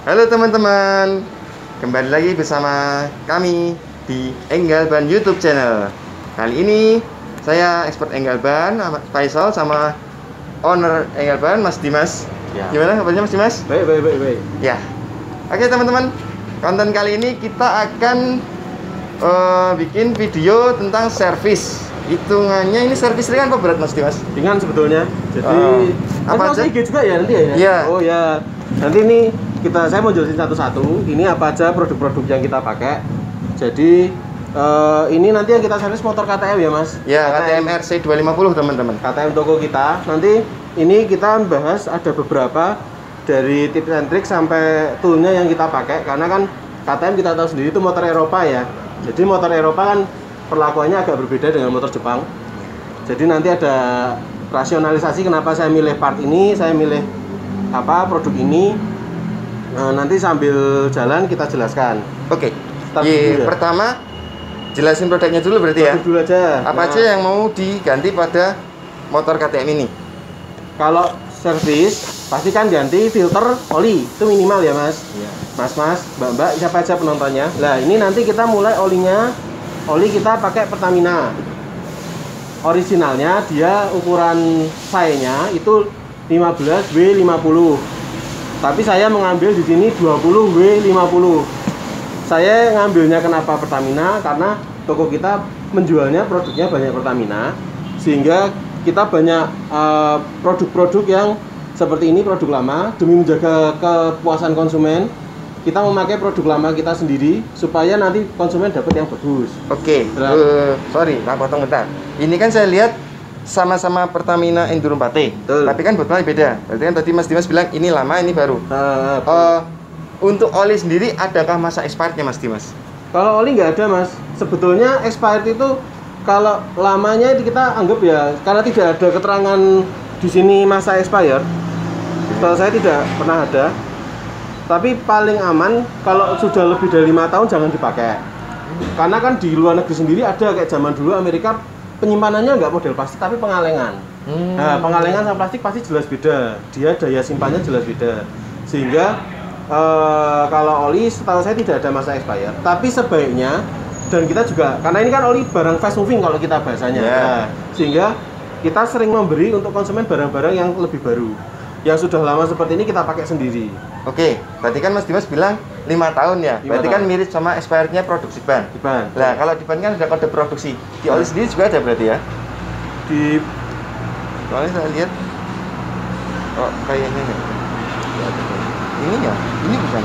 Halo teman-teman, kembali lagi bersama kami di Enggal Ban YouTube channel. Kali ini saya ekspert Enggal Ban, Faisal sama owner Enggal Ban, Mas Dimas. Ya. Gimana kabarnya Mas Dimas? Baik. Ya. Oke teman-teman, konten kali ini kita akan bikin video tentang servis. Hitungannya ini servis ringan apa berat Mas Dimas? Ringan sebetulnya. Jadi apa aja? IG juga ya nanti ya? Iya. Oh ya. Nanti ini saya mau jelasin satu-satu. Ini apa aja produk-produk yang kita pakai. Jadi ini nanti yang kita servis motor KTM ya Mas? Ya, KTM RC 250 teman-teman. KTM toko kita. Nanti ini kita bahas ada beberapa dari tips and trick sampai toolnya yang kita pakai. Karena kan KTM kita tahu sendiri itu motor Eropa ya. Jadi motor Eropa kan perlakuannya agak berbeda dengan motor Jepang. Jadi nanti ada rasionalisasi kenapa saya milih part ini, saya milih produk ini. Nanti sambil jalan kita jelaskan. Oke. Ya. Pertama jelasin produknya dulu berarti ya. Dulu aja. Apa aja yang mau diganti pada motor KTM ini? Kalau servis pasti kan ganti filter oli, itu minimal ya Mas. Iya. Mas, Mbak, siapa aja penontonnya. Nah, ini nanti kita mulai olinya. Oli kita pakai Pertamina. Originalnya dia ukuran saya itu 15W50. Tapi saya mengambil di sini 20W50. Saya ngambilnya kenapa Pertamina? Karena toko kita menjualnya produknya banyak Pertamina, sehingga kita banyak produk-produk yang seperti ini produk lama. Demi menjaga kepuasan konsumen, kita memakai produk lama kita sendiri supaya nanti konsumen dapat yang bagus. Oke. Sorry, tak potong bentar. Ini kan saya lihat sama-sama Pertamina Enduro 4T. Betul. Tapi kan botolnya beda. Berarti kan tadi Mas Dimas bilang ini lama, ini baru. Untuk oli sendiri adakah masa expirednya Mas Dimas? Kalau oli nggak ada Mas. Sebetulnya expired itu kalau lamanya itu kita anggap ya, karena tidak ada keterangan di sini masa expired. Kalau saya tidak pernah ada. Tapi paling aman kalau sudah lebih dari 5 tahun jangan dipakai. Karena kan di luar negeri sendiri ada kayak zaman dulu Amerika penyimpanannya nggak model plastik tapi pengalengan. Nah, pengalengan sama plastik pasti jelas beda. Dia daya simpannya jelas beda. Sehingga kalau oli setahu saya tidak ada masa expired. Tapi sebaiknya, dan kita juga karena ini kan oli barang fast moving kalau kita bahasanya. Nah, sehingga kita sering memberi untuk konsumen barang-barang yang lebih baru. Yang sudah lama seperti ini kita pakai sendiri. Oke, berarti kan Mas Dimas bilang 5 tahun ya. Berarti kan mirip sama expirednya produksi ban. Nah, kalau di ban kan ada kode produksi. Di oli sendiri juga ada berarti ya? Soalnya saya lihat kayaknya enggak. Ini ya? Ini bukan.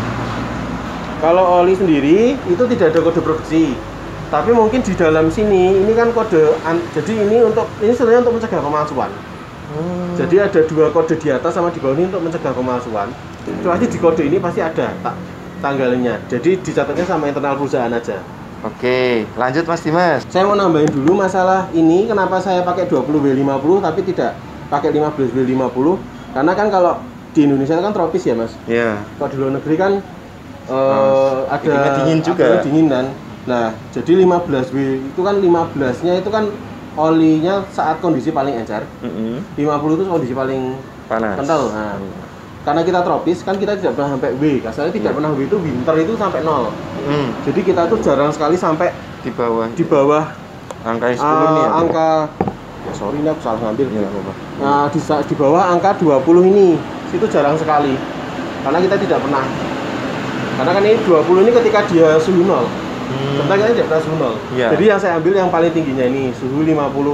Kalau oli sendiri itu tidak ada kode produksi. Tapi mungkin di dalam sini ini kan kode jadi ini sebenarnya untuk mencegah pemalsuan. Jadi ada 2 kode di atas sama di bawah ini untuk mencegah pemalsuan. Pasti di kode ini pasti ada tanggalnya. Jadi dicatatnya sama internal perusahaan aja. Oke, lanjut Mas Dimas. Saya mau nambahin dulu masalah ini kenapa saya pakai 20W50 tapi tidak pakai 15W50. Karena kan kalau di Indonesia kan tropis ya Mas. Iya. Kalau di luar negeri kan ada dingin juga. Dingin kan. Nah, jadi 15W itu kan 15-nya itu kan olinya saat kondisi paling encer. 50 itu kondisi paling panas. Kental. Nah, karena kita tropis kan kita tidak pernah sampai W. Kasarnya tidak pernah W itu winter itu sampai 0. Jadi kita tuh jarang sekali sampai di bawah angka 10 nih ya. Angka sorry ini aku salah ngambil. Ya, nah, di bawah angka 20 ini itu jarang sekali. Karena kita tidak pernah. Karena kan ini 20 ini ketika dia suhu 0. Tentang kita tidak pernah suhu 0. Ya. Jadi yang saya ambil yang paling tingginya ini suhu 50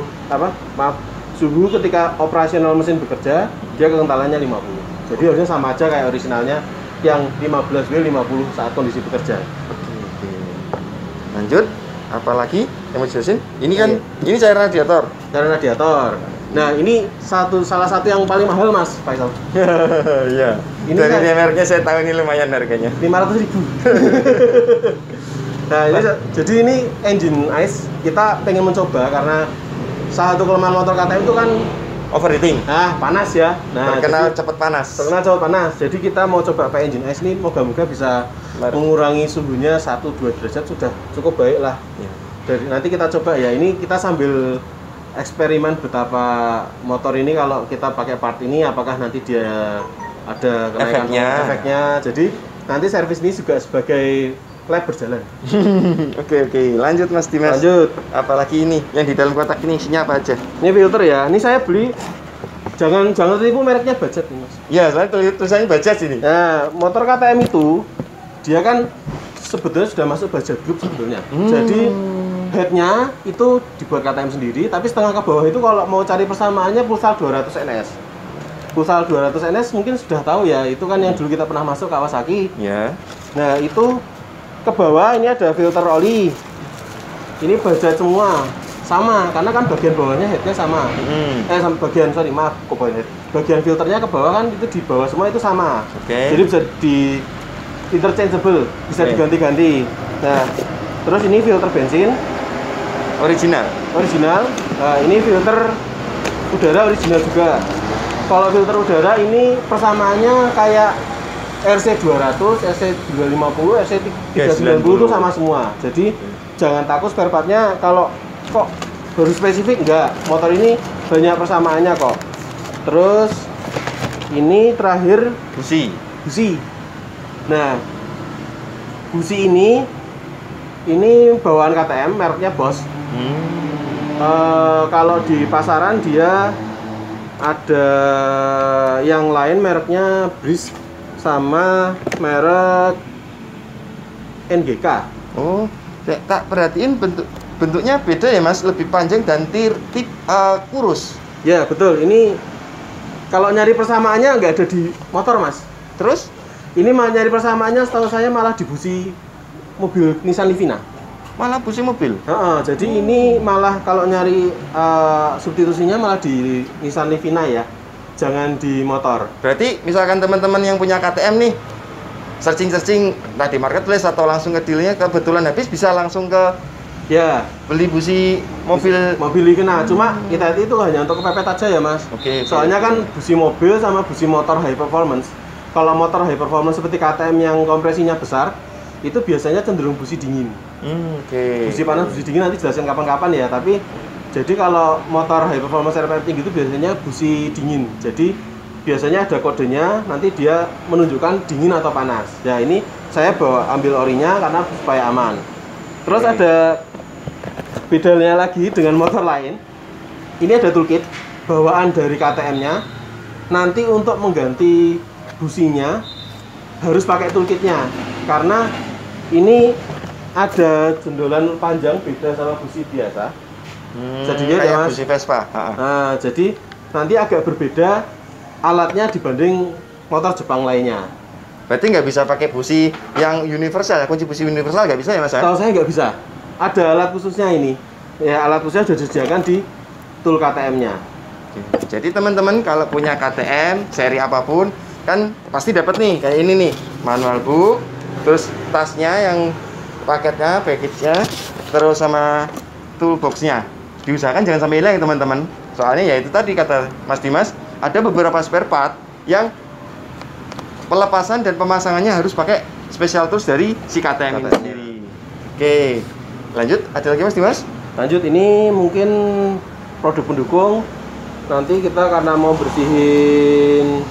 suhu ketika operasional mesin bekerja dia kekentalannya 50. Jadi harusnya sama aja kayak originalnya yang 15W50 saat kondisi bekerja. Oke. Lanjut, apalagi yang mau dijelasin? Ini kan ini cairan radiator. Cairan radiator. Nah, ini salah satu yang paling mahal Mas Faisal. Iya. Ini dari kan, merknya saya tahu ini lumayan harganya. 500.000. Nah, jadi ini engine ice kita pengen mencoba karena salah satu kelemahan motor KTM itu kan overheating. Nah, panas ya. Nah, terkenal cepat panas. Terkenal cepat panas. Jadi kita mau coba pakai engine ice ini moga-moga bisa mengurangi suhunya 1-2 derajat sudah cukup baik lah. Ya. Jadi nanti kita coba ya. Ini kita sambil eksperimen betapa motor ini kalau kita pakai part ini apakah nanti dia ada kenaikan efeknya. Jadi nanti servis ini juga sebagai lab berjalan. Oke, lanjut Mas Dimas. Lanjut. Apalagi ini yang di dalam kotak ini isinya apa aja? Ini filter ya. Ini saya beli, jangan tertipu mereknya Bajaj nih Mas. Ya, soalnya tulisannya Bajaj ini. Nah, motor KTM itu dia kan sebetulnya sudah masuk Bajaj Group sebetulnya. Jadi headnya itu dibuat KTM sendiri, tapi setengah ke bawah itu kalau mau cari persamaannya Pulsar 200 NS. Pulsar 200 NS mungkin sudah tahu ya, itu kan yang dulu kita pernah masuk Kawasaki. Ya. Nah, itu ke bawah ini ada filter oli. Ini Bajaj semua. Sama, karena kan bagian bawahnya headnya sama. Sama bagian, sorry, maaf, kok head. Bagian filternya ke bawah kan itu di bawah semua itu sama. Jadi bisa di interchangeable, bisa diganti-ganti. Nah, terus ini filter bensin Original. Nah, ini filter udara original juga. Kalau filter udara ini persamaannya kayak RC200, RC250, RC390 itu sama semua. Jadi jangan takut spare partnya kalau kok baru spesifik, enggak. Motor ini banyak persamaannya kok. Terus ini terakhir busi. Nah, busi ini bawaan KTM, mereknya Bosch. Kalau di pasaran dia ada yang lain mereknya Breeze sama merek NGK. Oh, tak perhatiin bentuknya beda ya Mas, lebih panjang dan kurus. Ya betul, ini kalau nyari persamaannya nggak ada di motor Mas. Terus ini nyari persamaannya setahu saya malah di busi mobil Nissan Livina. Malah busi mobil? Jadi ini malah kalau nyari substitusinya malah di Nissan Livina ya, jangan di motor. Berarti misalkan teman-teman yang punya KTM nih, searching nah di marketplace atau langsung ke dealernya, kebetulan habis bisa langsung ke ya beli busi mobil Livina. Cuma kita itu hanya untuk kepepet aja ya Mas. Soalnya kan busi mobil sama busi motor high performance. Kalau motor high performance seperti KTM yang kompresinya besar, itu biasanya cenderung busi dingin. Busi panas, busi dingin nanti jelasin kapan-kapan ya. Tapi jadi kalau motor high performance RPM tinggi itu biasanya busi dingin. Jadi biasanya ada kodenya, nanti dia menunjukkan dingin atau panas. Ya ini saya ambil orinya karena supaya aman. Terus ada bedanya lagi dengan motor lain. Ini ada toolkit bawaan dari KTM-nya. Nanti untuk mengganti businya harus pakai toolkitnya karena ini ada jendolan panjang beda sama busi biasa. Jadinya kayak Mas, busi Vespa. Nah, jadi nanti agak berbeda alatnya dibanding motor Jepang lainnya. Berarti nggak bisa pakai busi yang universal, kunci busi universal nggak bisa ya Mas? Tahu saya nggak bisa. Ada alat khususnya ini. Ya alat khususnya sudah disediakan di tool KTM-nya. Jadi teman-teman kalau punya KTM seri apapun kan pasti dapat nih kayak ini nih, manual book, terus tasnya yang paketnya, package-nya, terus sama toolbox-nya. Diusahakan jangan sampai hilang ya teman-teman. Soalnya ya itu tadi kata Mas Dimas, ada beberapa spare part yang pelepasan dan pemasangannya harus pakai special tools dari si KTM ini sendiri. Oke, lanjut. Ada lagi Mas Dimas? Lanjut, ini mungkin produk pendukung. Nanti kita karena mau bersihin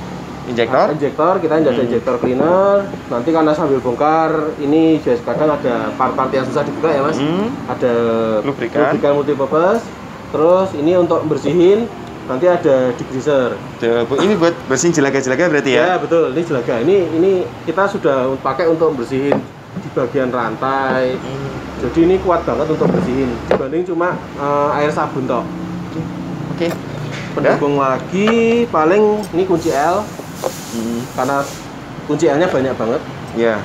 injektor, kita ada injektor cleaner. Nanti karena sambil bongkar, ini juga kadang ada part-part yang susah dibuka ya Mas. Ada lubrikan multipurpose. Terus ini untuk bersihin, nanti ada degreaser. Ini buat bersihin jelaga-jelaga berarti ya? Ya betul, ini jelaga. Ini kita sudah pakai untuk bersihin di bagian rantai. Jadi ini kuat banget untuk bersihin dibanding cuma air sabun toh. Oke. Pendukung lagi paling ini kunci L. Karena kunci L-nya banyak banget. Iya.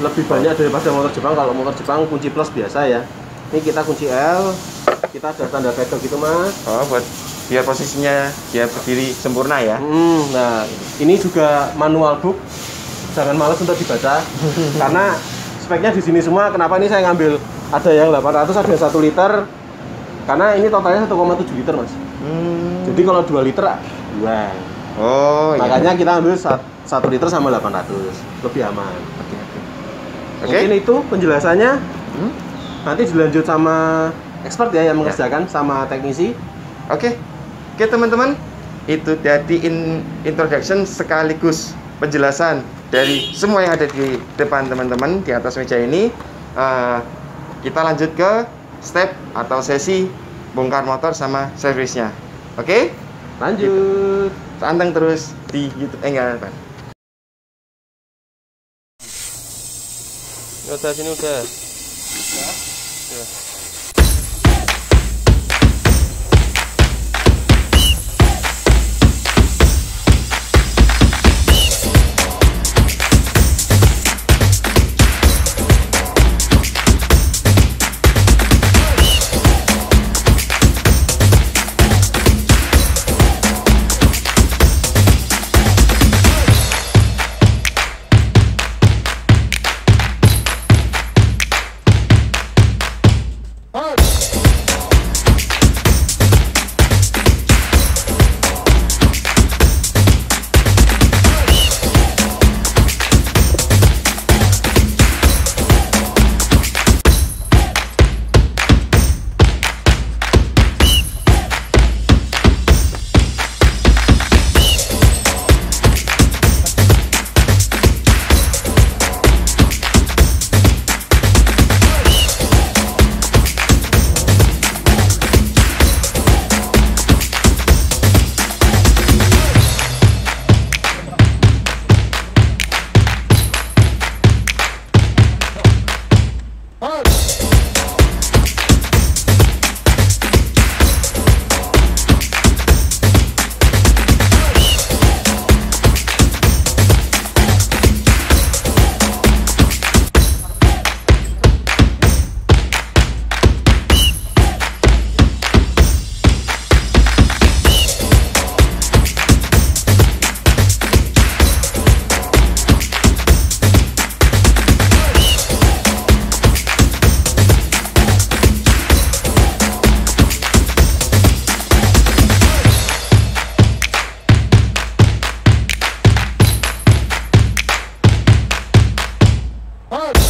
Lebih banyak daripada motor Jepang. Kalau motor Jepang kunci plus biasa ya. Ini kita kunci L. Kita ada tanda pedal gitu Mas. Oh, buat biar posisinya dia berdiri sempurna ya. Nah, ini juga manual book. Jangan males untuk dibaca. Karena speknya di sini semua. Kenapa ini saya ngambil ada yang 800, ada yang 1 liter. Karena ini totalnya 1,7 liter Mas. Jadi kalau 2 liter buang. Oh, makanya kita ambil 1 liter sama 800, lebih aman. Mungkin itu penjelasannya. Nanti dilanjut sama expert ya yang mengerjakan sama teknisi. Oke teman-teman, itu jadi introduction sekaligus penjelasan dari semua yang ada di depan teman-teman di atas meja ini, kita lanjut ke step atau sesi bongkar motor sama servisnya. Oke? Lanjut. Panteng terus di YouTube Enggal Ban. Udah sini udah. Ya. Halt!